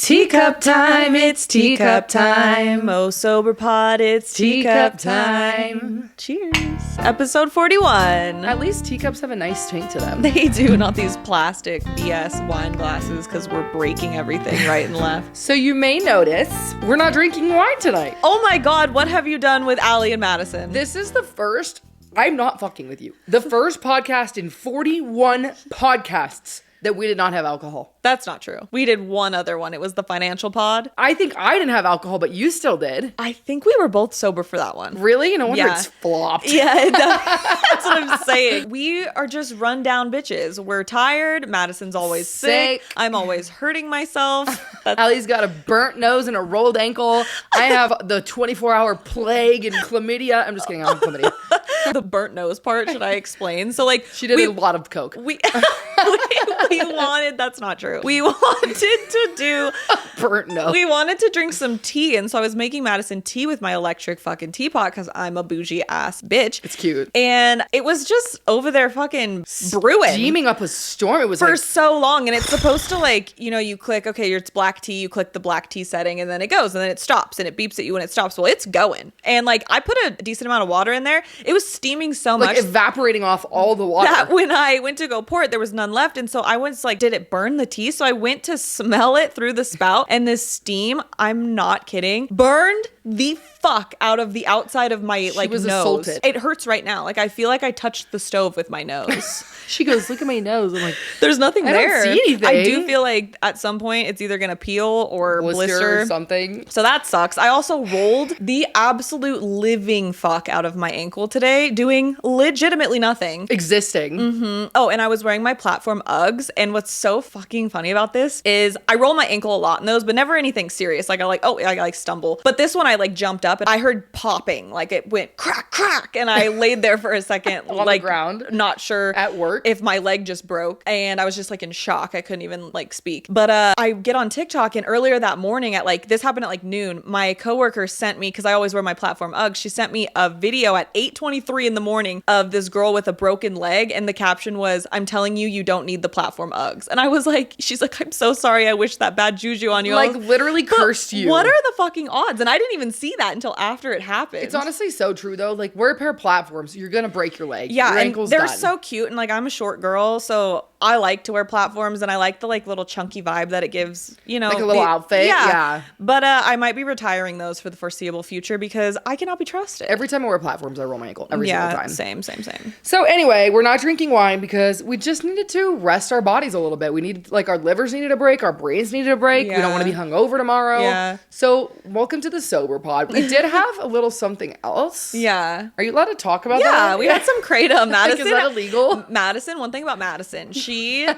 Teacup time, it's teacup time. Oh, sober pod, it's teacup time. Cheers. Episode 41. At least teacups have a nice twink to them. They do, not these plastic BS wine glasses because we're breaking everything right and left. So you may notice we're not drinking wine tonight. Oh my God, what have you done with Allie and Madison? This is the first, I'm not fucking with you, the first podcast in 41 podcasts that we did not have alcohol. That's not true. We did one other one. It was the financial pod. I think I didn't have alcohol, but you still did. I think we were both sober for that one. Really? No wonder Yeah. it's flopped. Yeah, that's what I'm saying. We are just run down bitches. We're tired. Madison's always sick. I'm always hurting myself. Allie's got a burnt nose and a rolled ankle. I have the 24-hour plague and chlamydia. I'm just kidding. I don't have chlamydia. The burnt nose part, should I explain? So like She did a lot of coke. we wanted, that's not true. We wanted to do Burnt nose. We wanted to drink some tea, and so I was making Madison tea with my electric fucking teapot because I'm a bougie ass bitch. It's cute. And it was just over there fucking brewing. Steaming up a storm. It was For like, so long, and it's supposed to like, you know, you click, okay, it's black tea, you click the black tea setting, and then it goes, and then it stops, and it beeps at you when it stops. Well, it's going. And like, I put a decent amount of water in there. It was steaming so like much. evaporating off all the water. That when I went to go pour it, there was none left. And so I was like, did it burn the tea? So I went to smell it through the spout, and this steam, I'm not kidding, burned the fuck out of the outside of my like was nose. assaulted. It hurts right now. Like I feel like I touched the stove with my nose. She goes, look at my nose. I'm like, There's nothing I there. don't see anything. I do feel like at some point it's either gonna peel or blister or something. So that sucks. I also rolled the absolute living fuck out of my ankle today, doing legitimately nothing. Existing. Oh, and I was wearing my platform Uggs. And what's so fucking funny about this is I roll my ankle a lot in those, but never anything serious. Like I stumble. But this one I like jumped up and I heard popping. Like it went crack, crack. And I laid there for a second. On like the ground. Not sure. At work. If my leg just broke. And I was just like in shock. I couldn't even like speak. But I get on TikTok, and earlier that morning at like, this happened at like noon, my coworker sent me, because I always wear my platform Uggs, she sent me a video at 8:23 in the morning of this girl with a broken leg, and the caption was, "I'm telling you, you don't need the platform Uggs." And I was like, she's like, "I'm so sorry, I wish that bad juju on you." Like literally cursed you. What are the fucking odds? And I didn't even see that until after it happened. It's honestly so true though. Like wear a pair of platforms, you're gonna break your leg. Yeah, your and ankle's they're done. so cute, and like I'm a short girl, so I like to wear platforms, and I like the like little chunky vibe that it gives, you know, Like a little outfit, yeah. But I might be retiring those for the foreseeable future because I cannot be trusted. Every time I wear platforms, I roll my ankle. Every single time. Same. So anyway, we're not drinking wine because we just needed to rest our bodies a little bit. We needed, like, our livers needed a break, our brains needed a break. We don't want to be hungover tomorrow. Yeah. So welcome to the sober pod. We did have a little something else. Yeah. Are you allowed to talk about that? Yeah, we had some kratom. Madison. Is that illegal? Madison, one thing about Madison, she,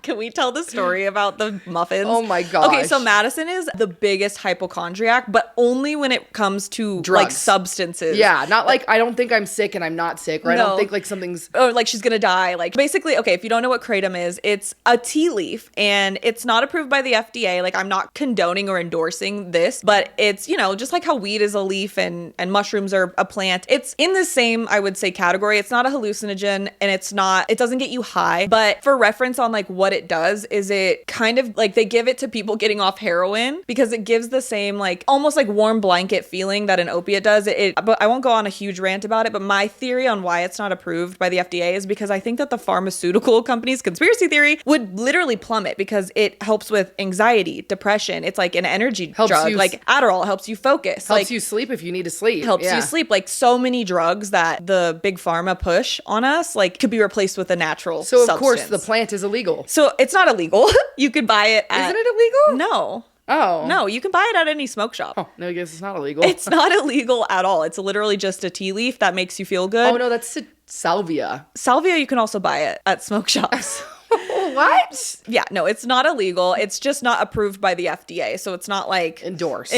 can we tell the story about the muffins? Oh my gosh. Okay, so Madison is the biggest hypochondriac, but only when it comes to Drugs. like substances. Yeah, not like I don't think I'm sick and I'm not sick, or I No. don't think like something's... Or like she's gonna die. Like basically, okay, if you don't know what kratom is, it's a tea leaf, and it's not approved by the FDA. Like I'm not condoning or endorsing this, but it's, you know, just like how weed is a leaf and mushrooms are a plant. It's in the same, I would say, category. It's not a hallucinogen, and it doesn't get you high. But for reference on like what it does is it kind of like they give it to people getting off heroin because it gives the same like almost like warm blanket feeling that an opiate does. But I won't go on a huge rant about it, but my theory on why it's not approved by the FDA is because I think that the pharmaceutical companies, conspiracy theory, would literally plummet because it helps with anxiety, depression. It's like an energy drug. Like Adderall helps you focus. Helps you sleep if you need to sleep. Helps you sleep. Like so many drugs that the big pharma push on us, like could be replaced with a natural substance. Of course the plant is illegal. So it's not illegal. You could buy it at... Isn't it illegal? No. Oh. No, you can buy it at any smoke shop. Oh, no, I guess it's not illegal. It's not illegal at all. It's literally just a tea leaf that makes you feel good. Oh, no, that's salvia. Salvia, you can also buy it at smoke shops. What? Yeah, no, it's not illegal. It's just not approved by the FDA. So it's not like... Endorsed.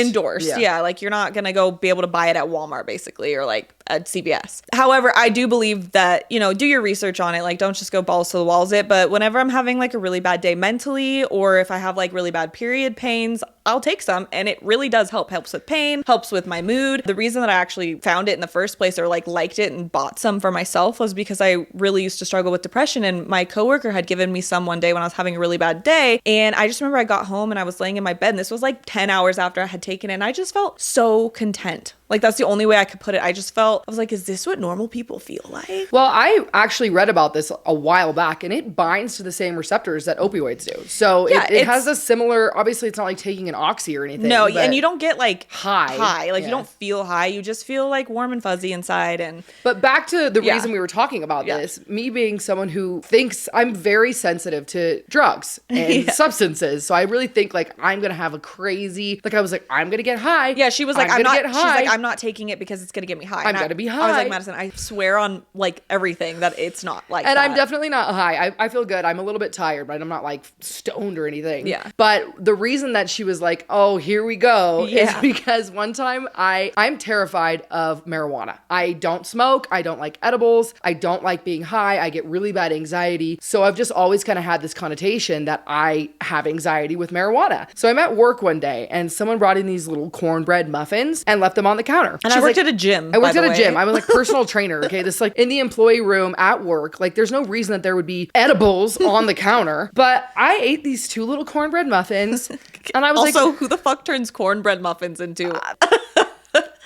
Yeah, like you're not going to go be able to buy it at Walmart, basically, or like at CVS. However, I do believe that, you know, do your research on it. Like, don't just go balls to the walls it. But whenever I'm having like a really bad day mentally, or if I have like really bad period pains, I'll take some. And it really does help. Helps with pain, helps with my mood. The reason that I actually found it in the first place, or like liked it and bought some for myself, was because I really used to struggle with depression. And my coworker had given me some one day when I was having a really bad day. And I just remember I got home and I was laying in my bed, and this was like 10 hours after I had taken it. And I just felt so content. Like, that's the only way I could put it. I was like, is this what normal people feel like? Well, I actually read about this a while back, and it binds to the same receptors that opioids do. So Yeah, it has a similar, obviously it's not like taking an oxy or anything. No, but and you don't get like high. Like Yeah. you don't feel high. You just feel like warm and fuzzy inside. And But back to the Yeah. reason we were talking about Yeah. this, me being someone who thinks I'm very sensitive to drugs and Yeah. substances. So I really think like I'm going to have a crazy, like I was like, I'm going to get high. yeah, she was like, I'm not, gonna get she's high. like, I'm not taking it because it's going to get me high. I'm gonna be I was high. like, Madison, I swear on like everything that it's not like And that. I'm definitely not high. I feel good. I'm a little bit tired, but I'm not like stoned or anything. Yeah. But the reason that she was like, oh, here we go, is Yeah. because one time I'm terrified of marijuana. I don't smoke. I don't like edibles. I don't like being high. I get really bad anxiety. So I've just always kind of had this connotation that I have anxiety with marijuana. So I'm at work one day and someone brought in these little cornbread muffins and left them on the counter. And She I was worked like, at a gym. I worked by at the a gym. way. I was like personal trainer. Okay. This like in the employee room at work. Like there's no reason that there would be edibles on the counter. But I ate these two little cornbread muffins and I was Also, like, who the fuck turns cornbread muffins into?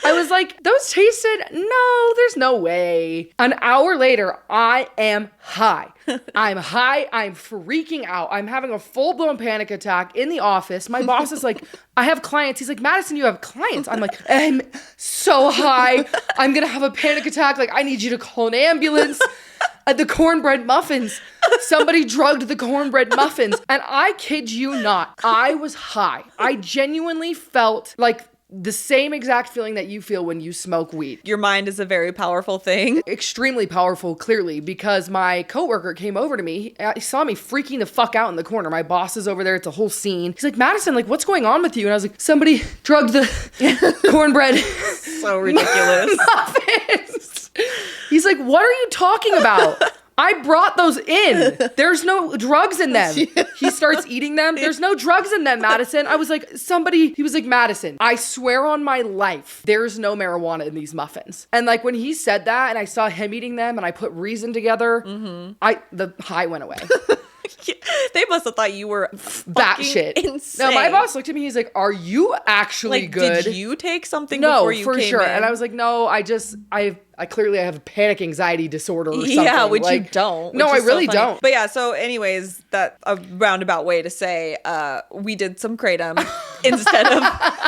I was like, those tasted, no, there's no way. An hour later, I am high. I'm high. I'm freaking out. I'm having a full-blown panic attack in the office. My boss is like, I have clients. He's like, Madison, you have clients. I'm like, I'm so high. I'm going to have a panic attack. Like, I need you to call an ambulance. The cornbread muffins. Somebody drugged the cornbread muffins. And I kid you not, I was high. I genuinely felt like the same exact feeling that you feel when you smoke weed. Your mind is a very powerful thing. Extremely powerful, clearly, because my coworker came over to me. He saw me freaking the fuck out in the corner. My boss is over there. It's a whole scene. He's like, Madison, like, what's going on with you? And I was like, somebody drugged the cornbread So ridiculous. muffins. He's like, what are you talking about? I brought those in. There's no drugs in them. He starts eating them. There's no drugs in them, Madison. I was like, he was like, Madison, I swear on my life, there's no marijuana in these muffins. And like when he said that and I saw him eating them and I put reason together, the high went away. They must have thought you were Batshit insane. No, my boss looked at me. He's like, "Are you actually like, good?" did you take something No, before you for came sure. in? And I was like, "No, I clearly have a panic anxiety disorder or something." Yeah, which like, you don't. No, which I is so really funny. don't. But yeah, so anyways, that a roundabout way to say we did some kratom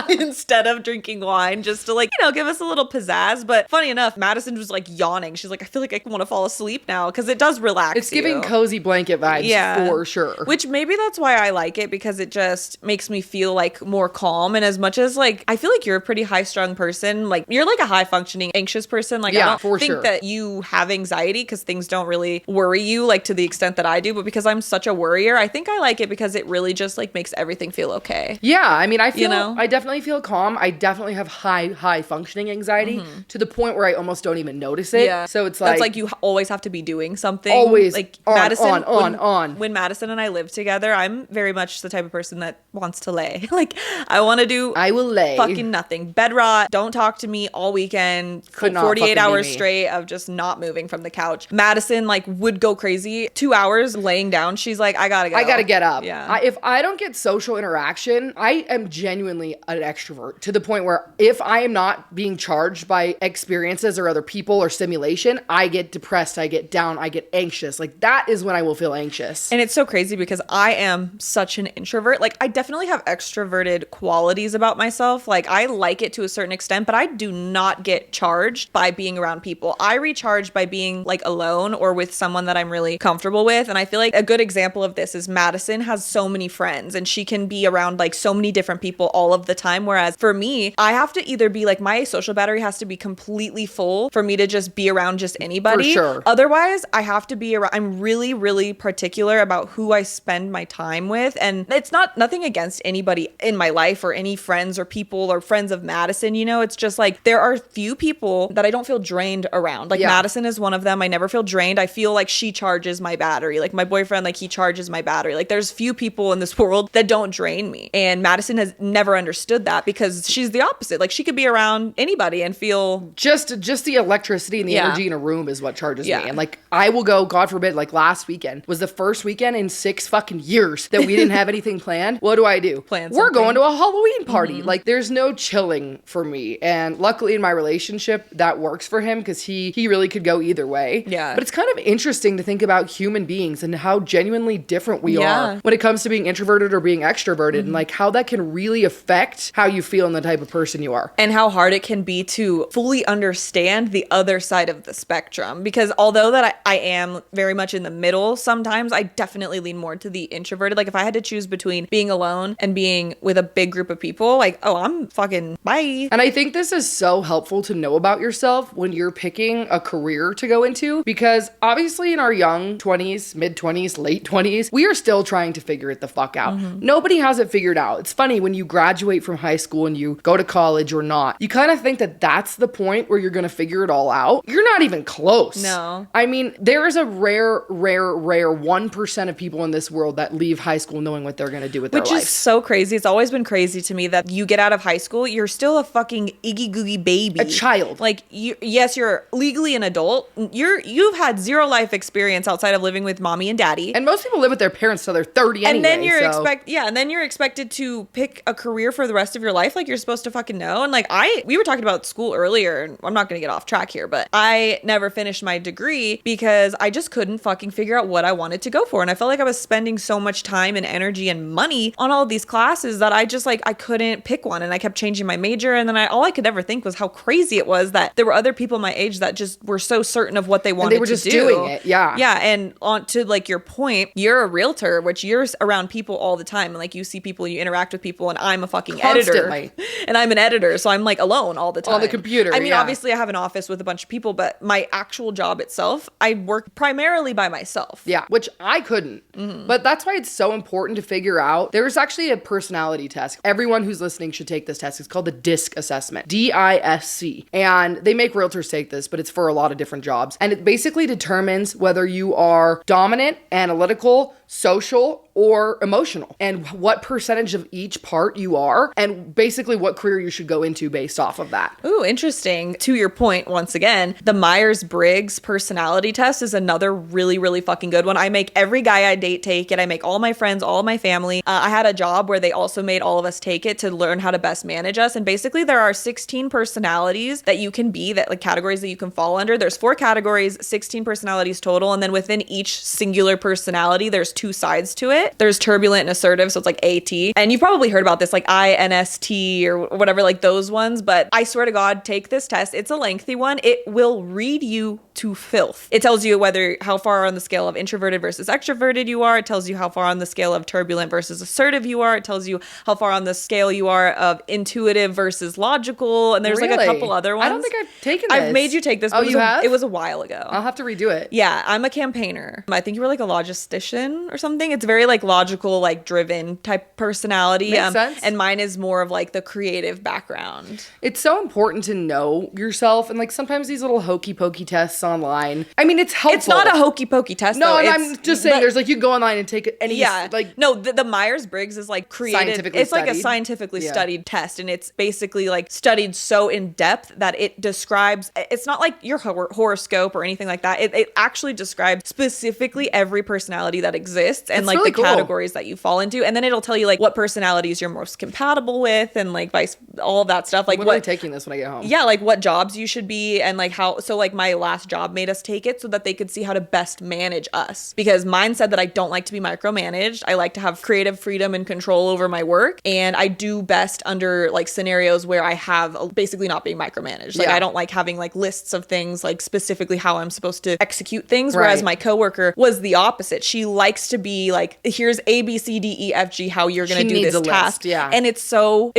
instead of drinking wine, just to like, give us a little pizzazz. But funny enough, Madison was like yawning. She's like, I feel like I want to fall asleep now because it does relax. It's giving you. cozy blanket vibes for sure. Which maybe that's why I like it, because it just makes me feel like more calm. And as much as like, I feel like you're a pretty high strung person, like you're like a high functioning anxious person. Like I don't for think sure. that you have anxiety because things don't really worry you like to the extent that I do. But because I'm such a worrier, I think I like it because it really just like makes everything feel okay. Yeah, I mean, I feel, know? I definitely feel calm. I definitely have high functioning anxiety to the point where I almost don't even notice it. Yeah. So it's like, that's like you always have to be doing something. Always like on, Madison, on. When Madison and I live together, I'm very much the type of person that wants to lay. Like I want to do. I will lay. Fucking nothing. Bed rot. Don't talk to me all weekend. Could not 48 fucking be hours me. straight of just not moving from the couch. Madison like would go crazy. 2 hours laying down. She's like, I gotta go. I gotta get up. Yeah. If I don't get social interaction, I am genuinely an extrovert to the point where if I am not being charged by experiences or other people or stimulation, I get depressed, I get down, I get anxious. Like that is when I will feel anxious. And it's so crazy because I am such an introvert. Like I definitely have extroverted qualities about myself. Like I like it to a certain extent, but I do not get charged by being around people. I recharge by being like alone or with someone that I'm really comfortable with. And I feel like a good example of this is Madison has so many friends and she can be around like so many different people all of the time. Whereas for me, I have to either be like my social battery has to be completely full for me to just be around just anybody. For sure. Otherwise, I have to be around. I'm really, really particular about who I spend my time with. And it's nothing against anybody in my life or any friends or people or friends of Madison, it's just like there are few people that I don't feel drained around. Like Yeah. Madison is one of them. I never feel drained. I feel like she charges my battery. Like my boyfriend, like he charges my battery. Like there's few people in this world that don't drain me. And Madison has never understood that because she's the opposite. Like she could be around anybody and feel just the electricity and the Yeah. energy in a room is what charges Yeah. me. And like I will go, God forbid, like last weekend was the first weekend in 6 fucking years that we didn't have anything planned. What do? Plan We're something. going to a Halloween party. Like there's no chilling for me. And luckily in my relationship that works for him because he really could go either way. Yeah. But it's kind of interesting to think about human beings and how genuinely different we Yeah. are when it comes to being introverted or being extroverted and like how that can really affect how you feel and the type of person you are. and how hard it can be to fully understand the other side of the spectrum. Because although that I am very much in the middle, sometimes I definitely lean more to the introverted. Like if I had to choose between being alone and being with a big group of people, like, oh, I'm fucking bye. And I think this is so helpful to know about yourself when you're picking a career to go into, because obviously in our young 20s, mid 20s, late 20s, we are still trying to figure it the fuck out. Nobody has it figured out. It's funny when you graduate from high school and you go to college or not, you kind of think that that's the point where you're going to figure it all out. You're not even close. No. I mean, there is a rare 1% of people in this world that leave high school knowing what they're going to do with their Which life. is so crazy. It's always been crazy to me that you get out of high school, you're still a fucking iggy googie baby. A child. Like, yes, you're legally an adult. You've had zero life experience outside of living with mommy and daddy. And most people live with their parents till they're 30 anyway. And then you're so. and then you're expected to pick a career for the rest of your life, like you're supposed to fucking know. And like we were talking about school earlier, and I'm not gonna get off track here, but I never finished my degree because I just couldn't fucking figure out what I wanted to go for. And I felt like I was spending so much time and energy and money on all of these classes that I just like I couldn't pick one, and I kept changing my major. And then all I could ever think was how crazy it was that there were other people my age that just were so certain of what they wanted they were to just do. doing it. Yeah. Yeah. And on to like your point, you're a realtor, which you're around people all the time. And like you see people, you interact with people, and I'm a fucking Constantly. editor. And I'm an editor. So I'm like alone all the time. On the computer, I mean, yeah. obviously I have an office with a bunch of people, but my actual job itself, I work primarily by myself. Yeah, which I couldn't. But that's why it's so important to figure out. There's actually a personality test. Everyone who's listening should take this test. It's called the DISC assessment. DISC. And they make realtors take this, but it's for a lot of different jobs. And it basically determines whether you are dominant, analytical, social, or emotional, and what percentage of each part you are, and basically what career you should go into based off of that. Ooh, interesting. To your point, once again, the Myers-Briggs personality test is another really, really fucking good one. I make every guy I date take it. I make all my friends, all my family. I had a job where they also made all of us take it to learn how to best manage us. And basically there are 16 personalities that you can be, that like categories that you can fall under. There's 4 categories, 16 personalities total. And then within each singular personality, there's 2 sides to it. There's turbulent and assertive, so it's like AT. And you've probably heard about this, like INST or whatever, like those ones. But I swear to God, take this test. It's a lengthy one. It will read you to filth. It tells you how far on the scale of introverted versus extroverted you are. It tells you how far on the scale of turbulent versus assertive you are. It tells you how far on the scale you are of intuitive versus logical. And there's like a couple other ones. I don't think I've taken this. I've made you take this. Oh, But you have? It was a while ago. I'll have to redo it. Yeah, I'm a campaigner. I think you were like a logistician or something. It's very like logical, like driven type personality. Makes sense. And mine is more of like the creative background. It's so important to know yourself, and like sometimes these little hokey pokey tests online. I mean, it's helpful. It's not a hokey pokey test. No, though. and It's- I'm just saying but- there's like you can go online and take any like no, the Myers-Briggs is like created. Scientifically It's like a studied. scientifically Yeah. studied test, and it's basically like studied so in depth that it describes. It's not like your horoscope or anything like that. It actually describes specifically every personality that exists and That's like really the cool. categories that you fall into, and then it'll tell you like what personalities you're most compatible with, and like all of that stuff. Like I'm taking this when I get home. Yeah, like what jobs you should be, and like how. So like my last job made us take it so that they could see how to best manage us, because mine said that I don't like to be micromanaged. I like to have creative freedom and control over my work, and I do best under like scenarios where I have basically not being micromanaged. Like Yeah. I don't like having like lists of things, like specifically how I'm supposed to execute things. Whereas Right. my coworker was the opposite. She likes to be like, here's A, B, C, D, E, F, G, how you're gonna She do needs this a list, task. yeah. And it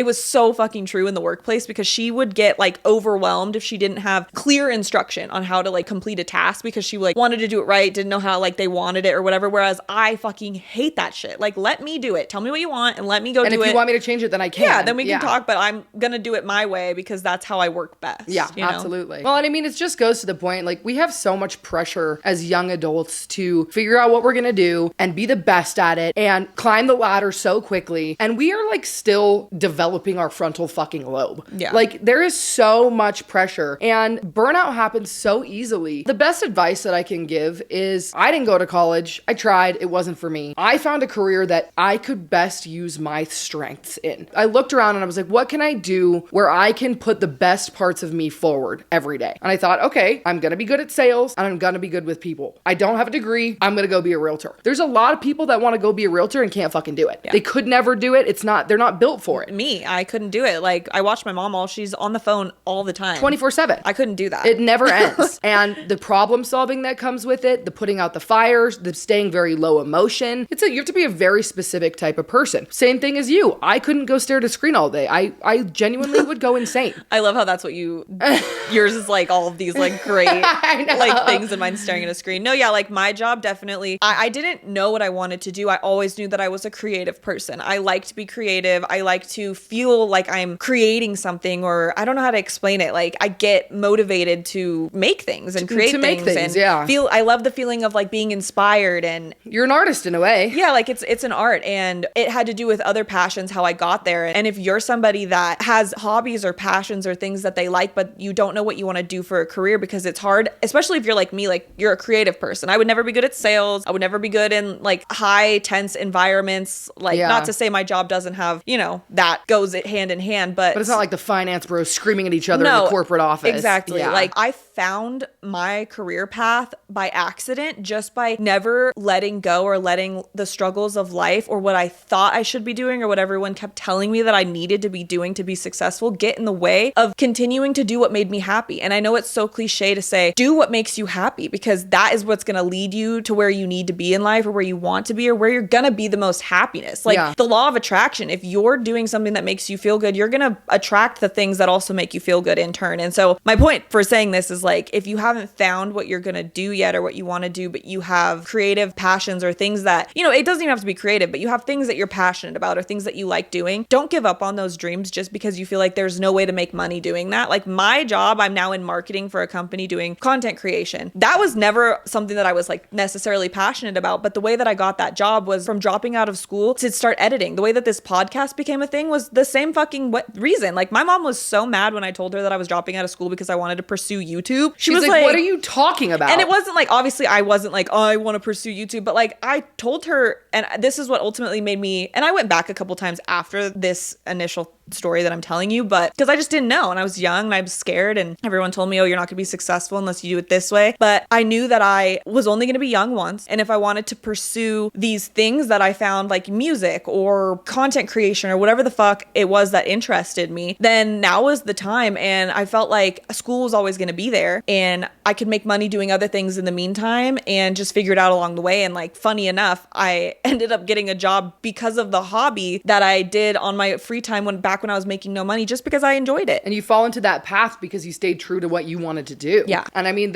was so fucking true in the workplace, because she would get like overwhelmed if she didn't have clear instruction on how to like complete a task because she like wanted to do it right, didn't know how like they wanted it or whatever. Whereas I fucking hate that shit. Like, let me do it. Tell me what you want and let me go do it. And if you want me to change it, then I can. Yeah, then we can talk, but I'm gonna do it my way because that's how I work best. Yeah, you know? Absolutely. Well, and I mean, it just goes to the point, like, we have so much pressure as young adults to figure out what we're gonna do and be the best at it and climb the ladder so quickly. And we are like still developing our frontal fucking lobe. Yeah. Like, there is so much pressure and burnout happens so easily. The best advice that I can give is I didn't go to college. I tried. It wasn't for me. I found a career that I could best use my strengths in. I looked around and I was like, what can I do where I can put the best parts of me forward every day? And I thought, okay, I'm going to be good at sales and I'm going to be good with people. I don't have a degree. I'm going to go be a realtor. There's a lot of people that want to go be a realtor and can't fucking do it. Yeah. They could never do it. They're not built for it. Me, I couldn't do it. Like, I watch my mom while she's on the phone all the time. 24/7. I couldn't do that. It never ends. And the problem solving that comes with it, the putting out the fires, the staying very low emotion. You have to be a very specific type of person. Same thing as you. I couldn't go stare at a screen all day. I genuinely would go insane. I love how that's what yours is like all of these like great like things and mine's staring at a screen. No, yeah, like my job definitely, I didn't know what I wanted to do. I always knew that I was a creative person. I like to be creative. I like to feel like I'm creating something, or I don't know how to explain it. Like, I get motivated to make things and create things and yeah. I love the feeling of like being inspired, and you're an artist in a way. Yeah, like it's an art, and it had to do with other passions, how I got there. And if you're somebody that has hobbies or passions or things that they like, but you don't know what you want to do for a career because it's hard, especially if you're like me, like you're a creative person. I would never be good at sales. I would never be good in like high tense environments. Like, not to say my job doesn't have, that goes hand in hand, but it's not like the finance bros screaming at each other in the corporate office. Exactly. Yeah. Like, I found my career path by accident, just by never letting go or letting the struggles of life or what I thought I should be doing or what everyone kept telling me that I needed to be doing to be successful get in the way of continuing to do what made me happy. And I know it's so cliche to say, do what makes you happy, because that is what's going to lead you to where you need to be in life, or where you want to be, or where you're going to be the most happiness. Like, the law of attraction, if you're doing something that makes you feel good, you're going to attract the things that also make you feel good in turn. And so my point for saying this is, like, if you haven't found what you're going to do yet or what you want to do, but you have creative passions or things that, it doesn't even have to be creative, but you have things that you're passionate about or things that you like doing, don't give up on those dreams just because you feel like there's no way to make money doing that. Like, my job, I'm now in marketing for a company doing content creation. That was never something that I was like necessarily passionate about, but the way that I got that job was from dropping out of school to start editing. The way that this podcast became a thing was the same fucking reason. Like, my mom was so mad when I told her that I was dropping out of school because I wanted to pursue YouTube. She was like, what are you talking about? And it wasn't like, obviously I wasn't like, oh, I want to pursue YouTube, but like, I told her, and this is what ultimately made me, and I went back a couple times after this initial story that I'm telling you, but because I just didn't know, and I was young and I was scared, and everyone told me, oh, you're not gonna be successful unless you do it this way. But I knew that I was only gonna be young once, and if I wanted to pursue these things that I found, like music or content creation or whatever the fuck it was that interested me, then now was the time. And I felt like school was always gonna be there, and I could make money doing other things in the meantime and just figure it out along the way. And like, funny enough, I ended up getting a job because of the hobby that I did on my free time when I was making no money, just because I enjoyed it. And you fall into that path because you stayed true to what you wanted to do. Yeah. And I mean,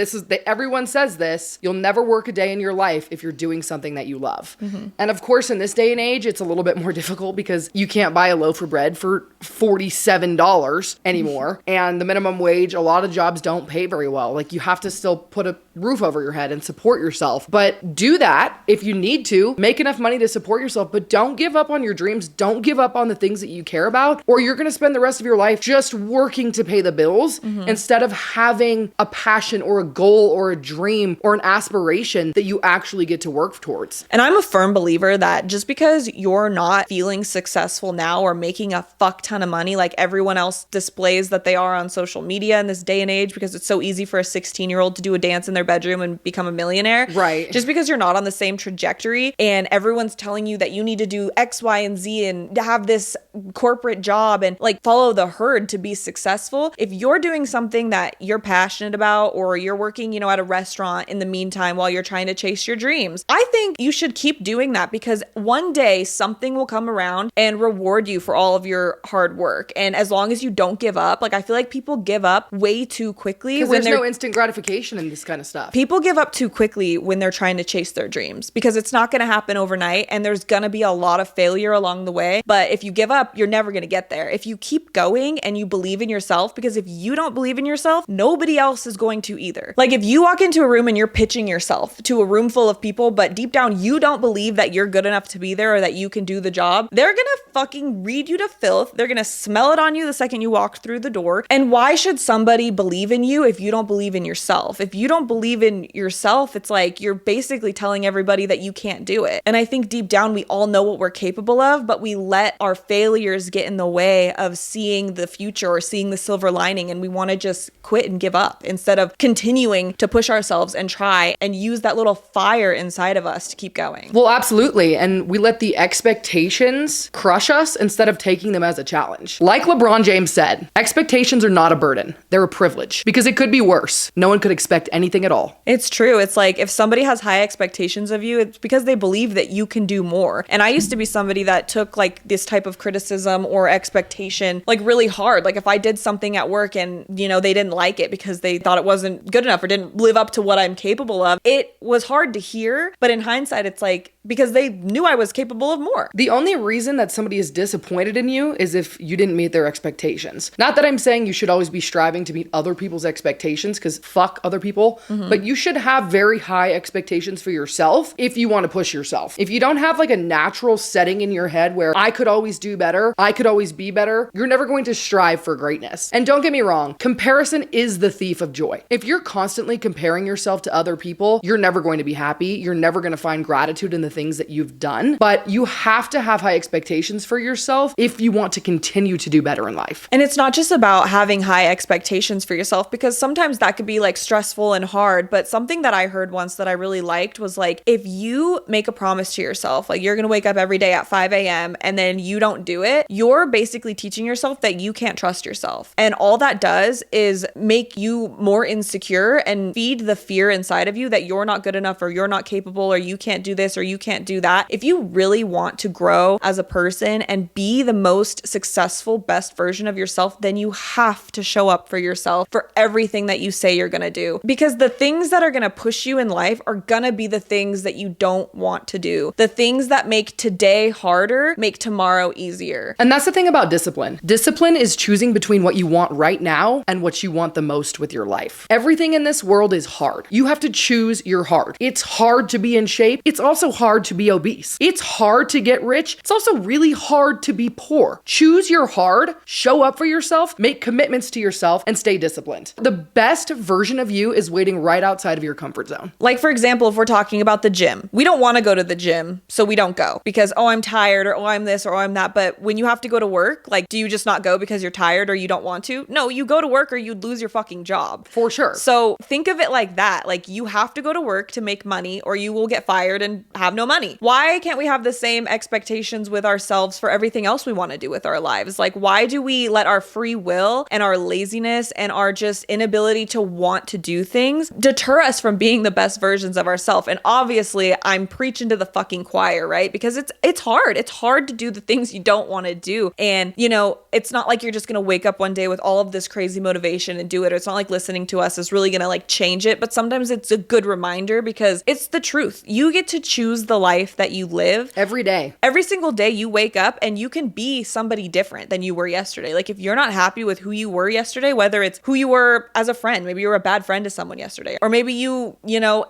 everyone says this, you'll never work a day in your life if you're doing something that you love. Mm-hmm. And of course, in this day and age, it's a little bit more difficult because you can't buy a loaf of bread for $47 anymore. And the minimum wage, a lot of jobs don't pay very well. Like, you have to still put a roof over your head and support yourself. But do that if you need to. Make enough money to support yourself, but don't give up on your dreams. Don't give up on the things that you care about, or you're going to spend the rest of your life just working to pay the bills instead of having a passion or a goal or a dream or an aspiration that you actually get to work towards. And I'm a firm believer that just because you're not feeling successful now or making a fuck ton of money like everyone else displays that they are on social media in this day and age, because it's so easy for a 16-year-old to do a dance in their bedroom and become a millionaire. Right. Just because you're not on the same trajectory and everyone's telling you that you need to do X, Y, and Z and have this corporate job and like follow the herd to be successful. If you're doing something that you're passionate about, or you're working, at a restaurant in the meantime while you're trying to chase your dreams, I think you should keep doing that, because one day something will come around and reward you for all of your hard hard work. And as long as you don't give up, like I feel like people give up way too quickly. Because there's no instant gratification in this kind of stuff. People give up too quickly when they're trying to chase their dreams because it's not going to happen overnight and there's going to be a lot of failure along the way. But if you give up, you're never going to get there. If you keep going and you believe in yourself, because if you don't believe in yourself, nobody else is going to either. Like if you walk into a room and you're pitching yourself to a room full of people, but deep down you don't believe that you're good enough to be there or that you can do the job, they're going to fucking read you to filth. They're going to smell it on you the second you walk through the door. And why should somebody believe in you if you don't believe in yourself? If you don't believe in yourself, it's like you're basically telling everybody that you can't do it. And I think deep down we all know what we're capable of, but we let our failures get in the way of seeing the future or seeing the silver lining, and we want to just quit and give up instead of continuing to push ourselves and try and use that little fire inside of us to keep going. Well, absolutely. And we let the expectations crush us instead of taking them as a challenge. Like LeBron James said, expectations are not a burden. They're a privilege because it could be worse. No one could expect anything at all. It's true. It's like if somebody has high expectations of you, it's because they believe that you can do more. And I used to be somebody that took like this type of criticism or expectation like really hard. Like if I did something at work and, you know, they didn't like it because they thought it wasn't good enough or didn't live up to what I'm capable of, it was hard to hear. But in hindsight, it's like because they knew I was capable of more. The only reason that somebody is disappointed in you is if you didn't meet their expectations. Not that I'm saying you should always be striving to meet other people's expectations, because fuck other people, but you should have very high expectations for yourself if you want to push yourself. If you don't have like a natural setting in your head where I could always do better, I could always be better, you're never going to strive for greatness. And don't get me wrong, comparison is the thief of joy. If you're constantly comparing yourself to other people, you're never going to be happy. You're never going to find gratitude in the things that you've done, but you have to have high expectations for yourself if you want to continue to do better in life. And it's not just about having high expectations for yourself, because sometimes that could be like stressful and hard. But something that I heard once that I really liked was like, if you make a promise to yourself, like you're going to wake up every day at 5 a.m. and then you don't do it, you're basically teaching yourself that you can't trust yourself. And all that does is make you more insecure and feed the fear inside of you that you're not good enough or you're not capable or you can't do this or you can't do that. If you really want to grow as a person and be the most successful, best version of yourself, then you have to show up for yourself for everything that you say you're going to do. Because the things that are going to push you in life are going to be the things that you don't want to do. The things that make today harder make tomorrow easier. And that's the thing about discipline. Discipline is choosing between what you want right now and what you want the most with your life. Everything in this world is hard. You have to choose your hard. It's hard to be in shape. It's also hard to be obese. It's hard to get rich. It's also really hard to be poor. Choose your hard, show up for yourself, make commitments to yourself, and stay disciplined. The best version of you is waiting right outside of your comfort zone. Like, for example, if we're talking about the gym, we don't want to go to the gym, so we don't go because, oh, I'm tired, or oh, I'm this, or oh, I'm that. But when you have to go to work, like, do you just not go because you're tired or you don't want to? No, you go to work or you'd lose your fucking job. For sure. So think of it like that. Like, you have to go to work to make money or you will get fired and have no money. Why can't we have the same expectations with ourselves for everything else we want to do with our lives? Like, why do we let our free will and our laziness and our just inability to want to do things deter us from being the best versions of ourselves? And obviously, I'm preaching to the fucking choir, right? Because it's hard. It's hard to do the things you don't want to do. And, you know, it's not like you're just going to wake up one day with all of this crazy motivation and do it. It's not like listening to us is really going to like change it. But sometimes it's a good reminder because it's the truth. You get to choose the life that you live every day. Every single day you wake up and you can be somebody different than you were yesterday. Like, if you're not happy with who you were yesterday, whether it's who you were as a friend, maybe you were a bad friend to someone yesterday, or maybe you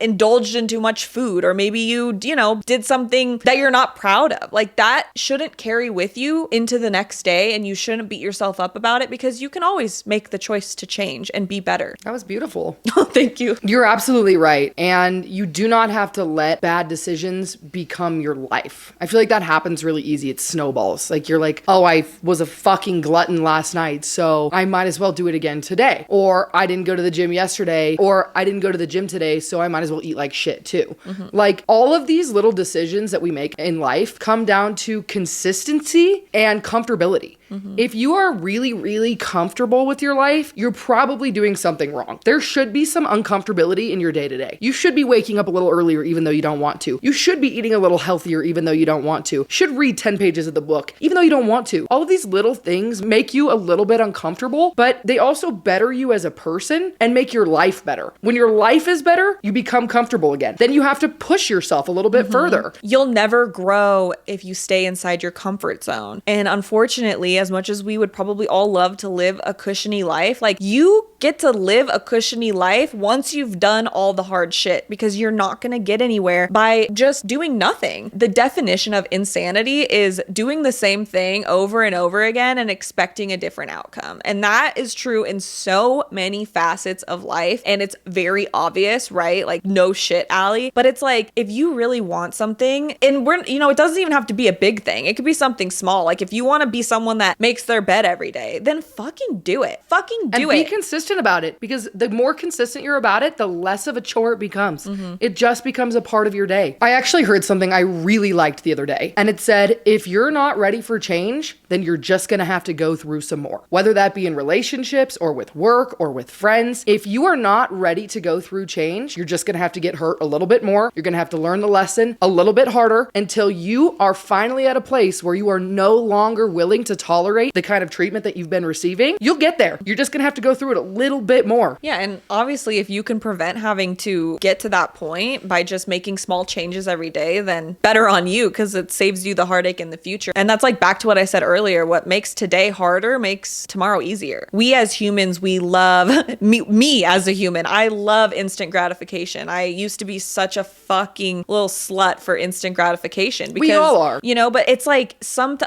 indulged in too much food, or maybe you did something that you're not proud of. Like, that shouldn't carry with you into the next day, and you shouldn't beat yourself up about it because you can always make the choice to change and be better. That was beautiful. Oh, thank you. You're absolutely right. And you do not have to let bad decisions become your life. I feel like that happens really easy. It snowballs. Like, you're like, oh, I was a fucking glutton last night, so I might as well do it again today. Or I didn't go to the gym yesterday, or I didn't go to the gym today, so I might as well eat like shit too. Mm-hmm. Like, all of these little decisions that we make in life come down to consistency and comfortability. If you are really, really comfortable with your life, you're probably doing something wrong. There should be some uncomfortability in your day-to-day. You should be waking up a little earlier even though you don't want to. You should be eating a little healthier even though you don't want to. Should read 10 pages of the book even though you don't want to. All of these little things make you a little bit uncomfortable, but they also better you as a person and make your life better. When your life is better, you become comfortable again. Then you have to push yourself a little bit further. You'll never grow if you stay inside your comfort zone. And unfortunately, as much as we would probably all love to live a cushiony life, like you get to live a cushiony life once you've done all the hard shit, because you're not going to get anywhere by just doing nothing. The definition of insanity is doing the same thing over and over again and expecting a different outcome. And that is true in so many facets of life. And it's very obvious, right? Like, no shit, Allie. But it's like, if you really want something, and it doesn't even have to be a big thing. It could be something small. Like, if you want to be someone that makes their bed every day, then fucking do it. Fucking do it. And be consistent about it, because the more consistent you're about it, the less of a chore it becomes. It just becomes a part of your day. I actually heard something I really liked the other day, and it said, if you're not ready for change, then you're just gonna have to go through some more. Whether that be in relationships or with work or with friends, if you are not ready to go through change, you're just gonna have to get hurt a little bit more. You're gonna have to learn the lesson a little bit harder until you are finally at a place where you are no longer willing to tolerate the kind of treatment that you've been receiving. You'll get there. You're just gonna have to go through it a little bit more. Yeah, and obviously if you can prevent having to get to that point by just making small changes every day, then better on you, because it saves you the heartache in the future. And that's like back to what I said earlier, what makes today harder makes tomorrow easier. We as humans, we love, me as a human, I love instant gratification. I used to be such a fucking little slut for instant gratification. Because, we all are. But it's like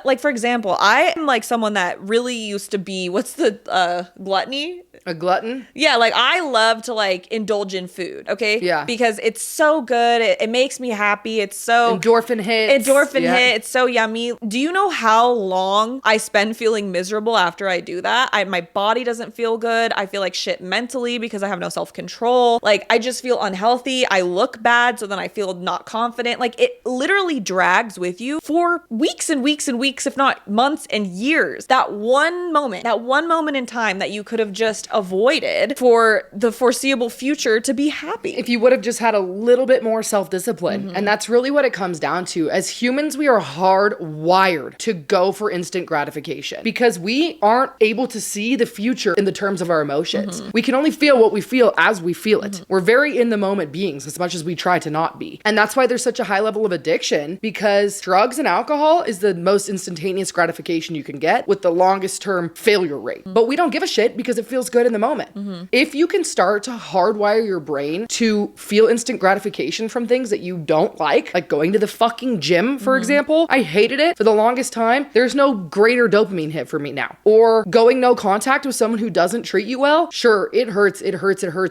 like for example, I am like someone that really used to be, what's the gluttony? A glutton? Yeah, like I love to like indulge in food, okay? Yeah. Because it's so good. It makes me happy. It's so... Endorphin hit. It's so yummy. Do you know how long I spend feeling miserable after I do that? My body doesn't feel good. I feel like shit mentally because I have no self-control. Like I just feel unhealthy. I look bad, so then I feel not confident. Like it literally drags with you for weeks and weeks and weeks, if not months and years. That one moment in time that you could have just avoided for the foreseeable future to be happy. If you would have just had a little bit more self-discipline. And that's really what it comes down to. As humans, we are hardwired to go for instant gratification because we aren't able to see the future in the terms of our emotions. We can only feel what we feel as we feel it. We're very in the moment beings as much as we try to not be. And that's why there's such a high level of addiction, because drugs and alcohol is the most instantaneous gratification you can get with the longest term failure rate. But we don't give a shit because it feels good in the moment. If you can start to hardwire your brain to feel instant gratification from things that you don't like going to the fucking gym, for example, I hated it for the longest time. There's no greater dopamine hit for me now. Or going no contact with someone who doesn't treat you well. Sure, it hurts.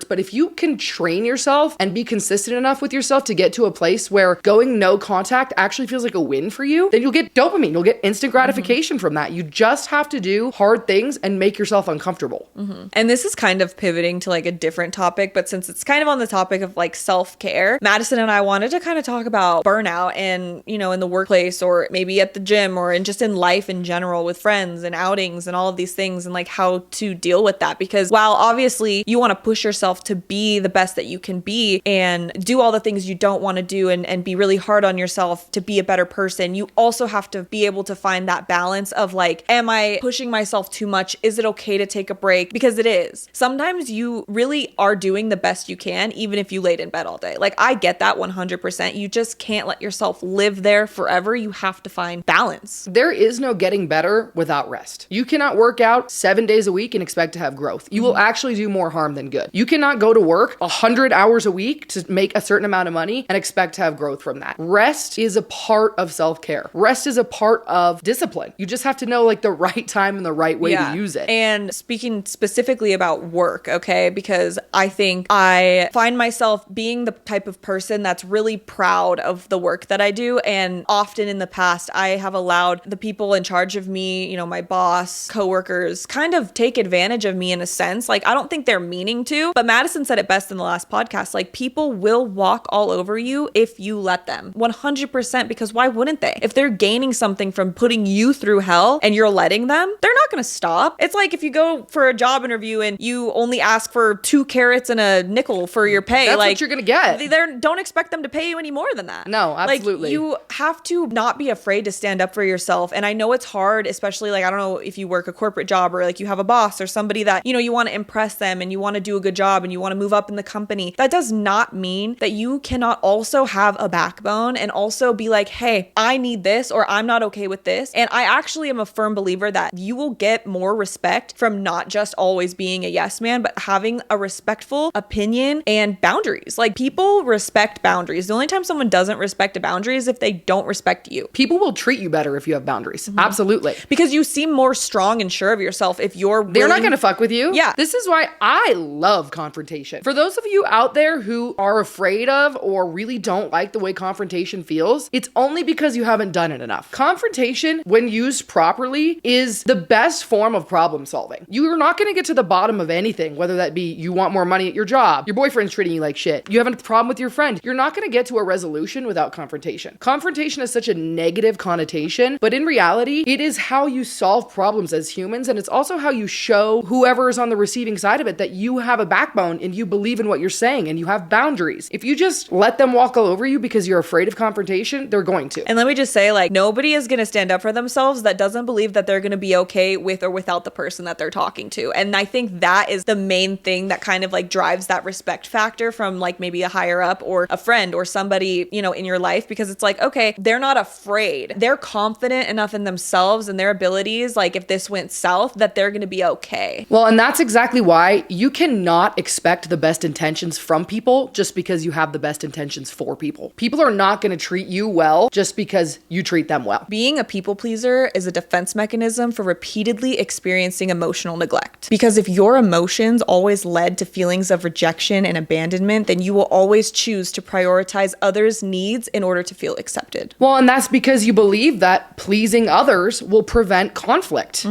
But if you can train yourself and be consistent enough with yourself to get to a place where going no contact actually feels like a win for you, then you'll get dopamine. You'll get instant gratification from that. You just have to do hard things and make yourself uncomfortable. And this is kind of pivoting to like a different topic, but since it's kind of on the topic of like self-care, Madison and I wanted to kind of talk about burnout and, in the workplace or maybe at the gym or just in life in general with friends and outings and all of these things and like how to deal with that. Because while obviously you want to push yourself to be the best that you can be and do all the things you don't want to do and be really hard on yourself to be a better person, you also have to be able to find that balance of like, am I pushing myself too much? Is it okay to take a break? Because it is. Sometimes you really are doing the best you can, even if you laid in bed all day. Like I get that 100%. You just can't let yourself live there forever. You have to find balance. There is no getting better without rest. You cannot work out 7 days a week and expect to have growth. You will actually do more harm than good. You cannot go to work 100 hours a week to make a certain amount of money and expect to have growth from that. Rest is a part of self-care. Rest is a part of discipline. You just have to know like the right time and the right way to use it. And speaking specifically about work, okay? Because I think I find myself being the type of person that's really proud of the work that I do. And often in the past, I have allowed the people in charge of me, you know, my boss, coworkers, kind of take advantage of me in a sense. Like, I don't think they're meaning to, but Madison said it best in the last podcast. Like, people will walk all over you if you let them. 100%, because why wouldn't they? If they're gaining something from putting you through hell and you're letting them, they're not going to stop. It's like if you go for a job interview and you only ask for 2 carrots and a nickel for your pay. That's like, what you're going to get. Don't expect them to pay you any more than that. No, absolutely. Like, you have to not be afraid to stand up for yourself. And I know it's hard, especially like, I don't know if you work a corporate job or like you have a boss or somebody that, you know, you want to impress them and you want to do a good job and you want to move up in the company. That does not mean that you cannot also have a backbone and also be like, hey, I need this, or I'm not okay with this. And I actually am a firm believer that you will get more respect from not just always being a yes man, but having a respectful opinion and boundaries. Like, people respect boundaries. The only time someone doesn't respect a boundary is if they don't respect you. People will treat you better if you have boundaries. Absolutely. Because you seem more strong and sure of yourself if you're They're not going to fuck with you. Yeah. This is why I love confrontation. For those of you out there who are afraid of or really don't like the way confrontation feels, it's only because you haven't done it enough. Confrontation, when used properly, is the best form of problem solving. You are not going to get to the bottom of anything, whether that be you want more money at your job, your boyfriend's treating you like shit, you have a problem with your friend. You're not going to get to a resolution without confrontation. Confrontation has such a negative connotation, but in reality, it is how you solve problems as humans, and it's also how you show whoever is on the receiving side of it that you have a backbone and you believe in what you're saying and you have boundaries. If you just let them walk all over you because you're afraid of confrontation, they're going to. And let me just say, like, nobody is going to stand up for themselves that doesn't believe that they're going to be okay with or without the person that they're talking to. And I think that is the main thing that kind of like drives that respect factor from like maybe a higher up or a friend or somebody, you know, in your life, because it's like, okay, they're not afraid. They're confident enough in themselves and their abilities. Like, if this went south, that they're going to be okay. Well, and that's exactly why you cannot expect the best intentions from people just because you have the best intentions for people. People are not going to treat you well just because you treat them well. Being a people pleaser is a defense mechanism for repeatedly experiencing emotional neglect. Because if your emotions always led to feelings of rejection and abandonment, then you will always choose to prioritize others' needs in order to feel accepted. Well, and that's because you believe that pleasing others will prevent conflict.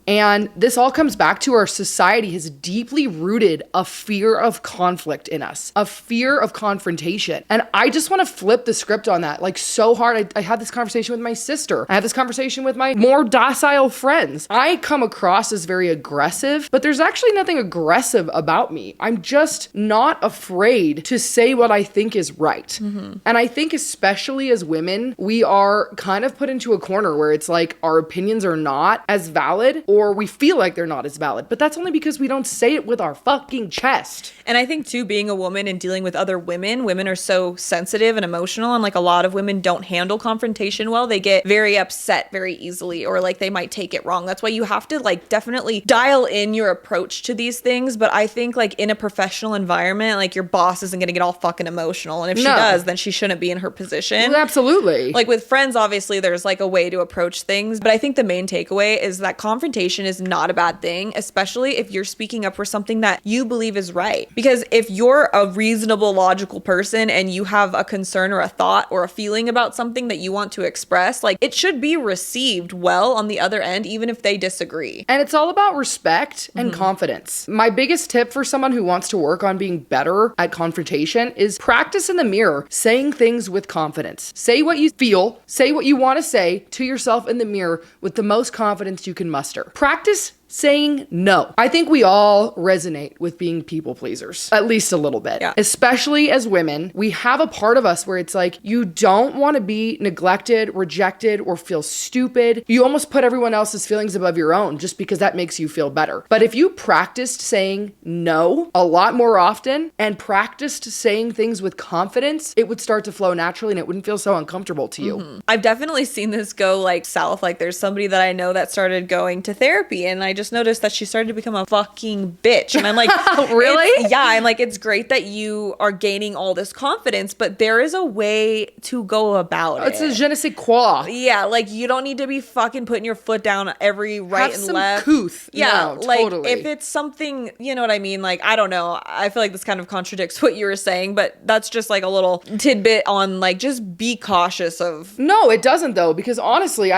And this all comes back to our society has deeply rooted a fear of conflict in us, a fear of confrontation. And I just want to flip the script on that, like, so hard. I had this conversation with my sister. I had this conversation with my more docile friends. I come across as very aggressive, but there's actually nothing aggressive about me. I'm just not afraid to say what I think is right. And I think especially as women, we are kind of put into a corner where it's like our opinions are not as valid, or we feel like they're not as valid. But that's only because we don't say it with our fucking chest. And I think too, being a woman and dealing with other women are so sensitive and emotional. And like, a lot of women don't handle confrontation well. They get very upset very easily, or like they might take it wrong. That's why you have to like definitely dial in your approach to these things. But I think like in a professional environment, like your boss isn't going to get all fucking emotional. And if she does, then she shouldn't be in her position. Well, absolutely. Like with friends, obviously there's like a way to approach things. But I think the main takeaway is that confrontation is not a bad thing, especially if you're speaking up for something that you believe is right. Because if you're a reasonable, logical person and you have a concern or a thought or a feeling about something that you want to express, like, it should be received well on the other end, even if they disagree. And it's all about respect and confidence. My biggest tip for someone who wants to work on being better at confrontation is practice in the mirror, saying things with confidence. Say what you feel, say what you want to say to yourself in the mirror with the most confidence you can muster. Practice saying no. I think we all resonate with being people pleasers, at least a little bit. Yeah. Especially as women, we have a part of us where it's like, you don't want to be neglected, rejected, or feel stupid. You almost put everyone else's feelings above your own just because that makes you feel better. But if you practiced saying no a lot more often and practiced saying things with confidence, it would start to flow naturally and it wouldn't feel so uncomfortable to you. I've definitely seen this go like south. Like, there's somebody that I know that started going to therapy, and I just just noticed that she started to become a fucking bitch. And I'm like, really? Yeah, I'm like, it's great that you are gaining all this confidence, but there is a way to go about It's it. a je ne sais quoi. Yeah, like you don't need to be fucking putting your foot down every right Have and some left. couth. Yeah, No, like totally. if it's something, you know what I mean? Like, I don't know. I feel like this kind of contradicts what you were saying, but that's just like a little tidbit on like, just be cautious of. No, it doesn't though, because honestly,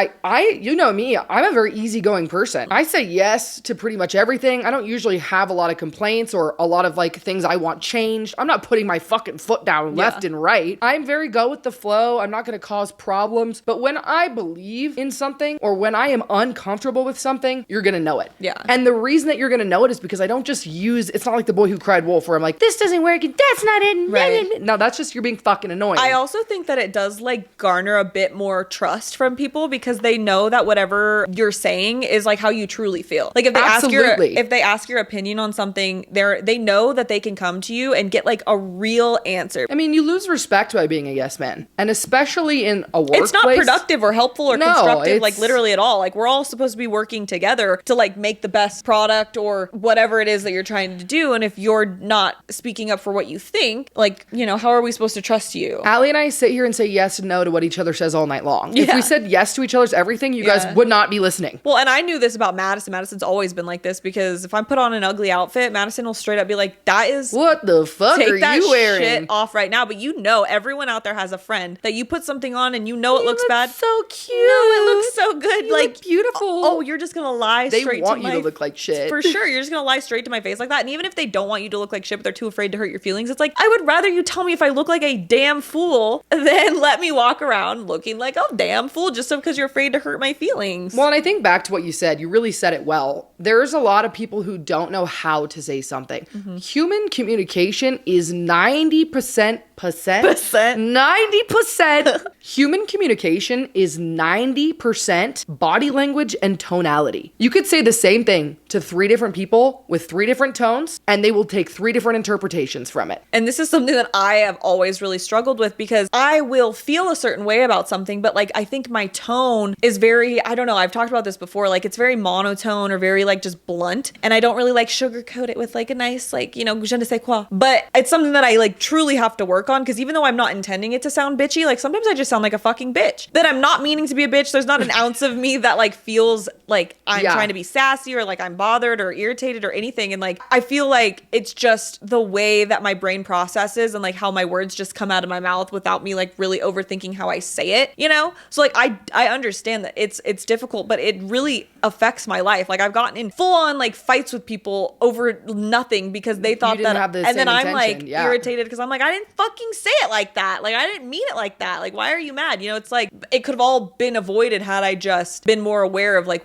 you know me, I'm a very easygoing person. I say yes to pretty much everything. I don't usually have a lot of complaints or a lot of like things I want changed. I'm not putting my fucking foot down left and right. I'm very go with the flow. I'm not going to cause problems. But when I believe in something or when I am uncomfortable with something, you're going to know it. Yeah. And the reason that you're going to know it is because I don't just use, it's not like The Boy Who Cried Wolf where I'm like, this doesn't work and that's not it. Right. No, that's just you're being fucking annoying. I also think that it does like garner a bit more trust from people because they know that whatever you're saying is like how you truly feel. Like if they ask your opinion on something, they know that they can come to you and get like a real answer. I mean, you lose respect by being a yes man. And especially in a workplace. It's not productive or helpful or constructive, like it's- literally at all. Like we're all supposed to be working together to like make the best product or whatever it is that you're trying to do. And if you're not speaking up for what you think, like, you know, how are we supposed to trust you? Allie and I sit here and say yes and no to what each other says all night long. If Yeah. we said yes to each other's everything, you guys would not be listening. Well, and I knew this about Madison. Madison's always been like this because if I put on an ugly outfit, Madison will straight up be like, that is... What the fuck Take are that you wearing? shit off right now. But you know, everyone out there has a friend that you put something on and you know it looks bad. So cute. No, it looks so good. You like look beautiful. Oh, you're just gonna lie They straight want to you my to look like shit. For sure, you're just gonna lie straight to my face like that. And even if they don't want you to look like shit, but they're too afraid to hurt your feelings, it's like I would rather you tell me if I look like a damn fool than let me walk around looking like a damn fool just because you're afraid to hurt my feelings. Well, and I think back to what you said, you really said it well. There's a lot of people who don't know how to say something. Mm-hmm. Human communication is 90% 90%. Human communication is 90% body language and tonality. You could say the same thing to 3 different people with 3 different tones, and they will take 3 different interpretations from it. And this is something that I have always really struggled with because I will feel a certain way about something, but like I think my tone is very, I don't know, I've talked about this before, like it's very monotone or very like just blunt. And I don't really like sugarcoat it with like a nice, like, you know, je ne sais quoi. But it's something that I like truly have to work on because even though I'm not intending it to sound bitchy, like sometimes I just sound like a fucking bitch. That I'm not meaning to be a bitch. There's not an ounce of me that like feels like I'm trying to be sassy or like I'm bothered or irritated or anything. And like, I feel like it's just the way that my brain processes and like how my words just come out of my mouth without me like really overthinking how I say it, you know? So like, I understand that it's difficult, but it really affects my life. Like I've gotten in full on like fights with people over nothing because they thought didn't that, have the and same then I'm intention. like Yeah. irritated because I'm like, I didn't fucking say it like that. Like I didn't mean it like that. Like, why are you mad? You know, it's like, it could have all been avoided had I just been more aware of like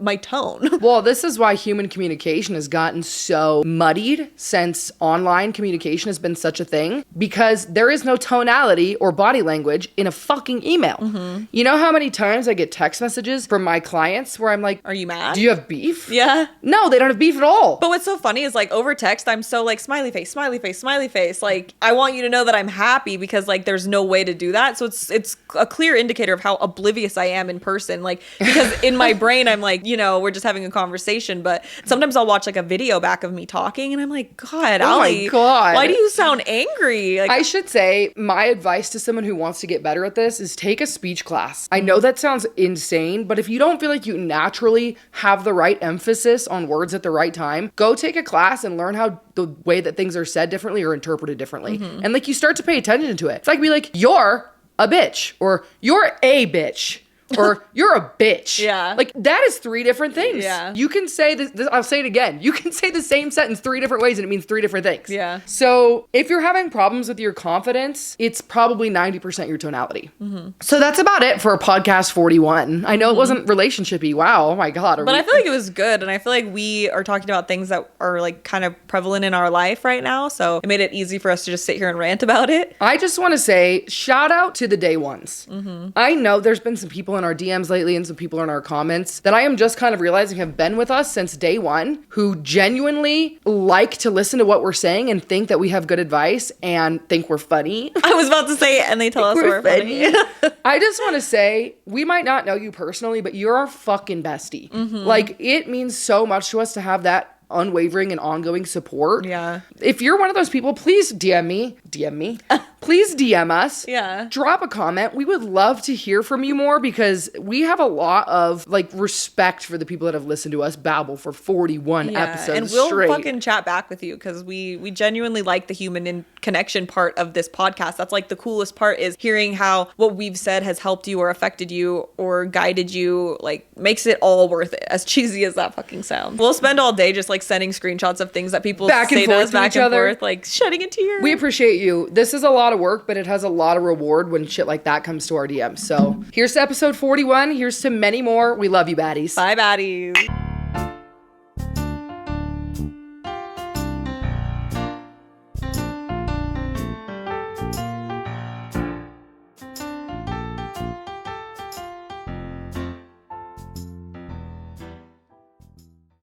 my tone. Well, this is why human communication has gotten so muddied since online communication has been such a thing, because there is no tonality or body language in a fucking email. Mm-hmm. You know how many times I get text messages from my clients where I'm like, Are you mad? do you have beef? Yeah. No, they don't have beef at all. But what's so funny is like over text, I'm so like smiley face, smiley face, smiley face. Like I want you to know that I'm happy because like there's no way to do that. So it's a clear indicator of how oblivious I am in person. Like because in my brain, I'm like, you know, we're just having a conversation. But sometimes I'll watch like a video back of me talking and I'm like, God, Oh my Allie, God. why do you sound angry? Like I should say my advice to someone who wants to get better at this is take a speech class. I know that sounds insane, but if you don't feel like you naturally have the right emphasis on words at the right time, go take a class and learn how the way that things are said differently or interpreted differently. Mm-hmm. And like you start to pay attention to it. It's like be like, you're a bitch or you're a bitch. Or you're a bitch. Yeah. Like that is 3 different things. Yeah. You can say this, I'll say it again. You can say the same sentence 3 different ways and it means 3 different things. Yeah. So if you're having problems with your confidence, it's probably 90% your tonality. Mm-hmm. So that's about it for podcast 41. I know it wasn't relationshipy. Wow. Oh my God. But I feel like it was good. And I feel like we are talking about things that are like kind of prevalent in our life right now. So it made it easy for us to just sit here and rant about it. I just want to say shout out to the day ones. Mm-hmm. I know there's been some people in our DMs lately and some people in our comments that I am just kind of realizing have been with us since day one, who genuinely like to listen to what we're saying and think that we have good advice and think we're funny. I was about to say it, and they tell us we're funny. I just want to say, we might not know you personally, but you're our fucking bestie. Like, it means so much to us to have that unwavering and ongoing support. Yeah. If you're one of those people, please DM me. Please DM us. Yeah. Drop a comment. We would love to hear from you more because we have a lot of like respect for the people that have listened to us babble for 41 episodes and we'll straight. fucking chat back with you because we genuinely like the human connection part of this podcast. That's like the coolest part, is hearing how what we've said has helped you or affected you or guided you, like makes it all worth it, as cheesy as that fucking sounds. We'll spend all day just like sending screenshots of things that people back say and forth to us back each and other. forth, like shedding a tear. We appreciate you. This is a lot of work, but it has a lot of reward when shit like that comes to our DMs. So here's to episode 41. Here's to many more. We love you, baddies. Bye, baddies.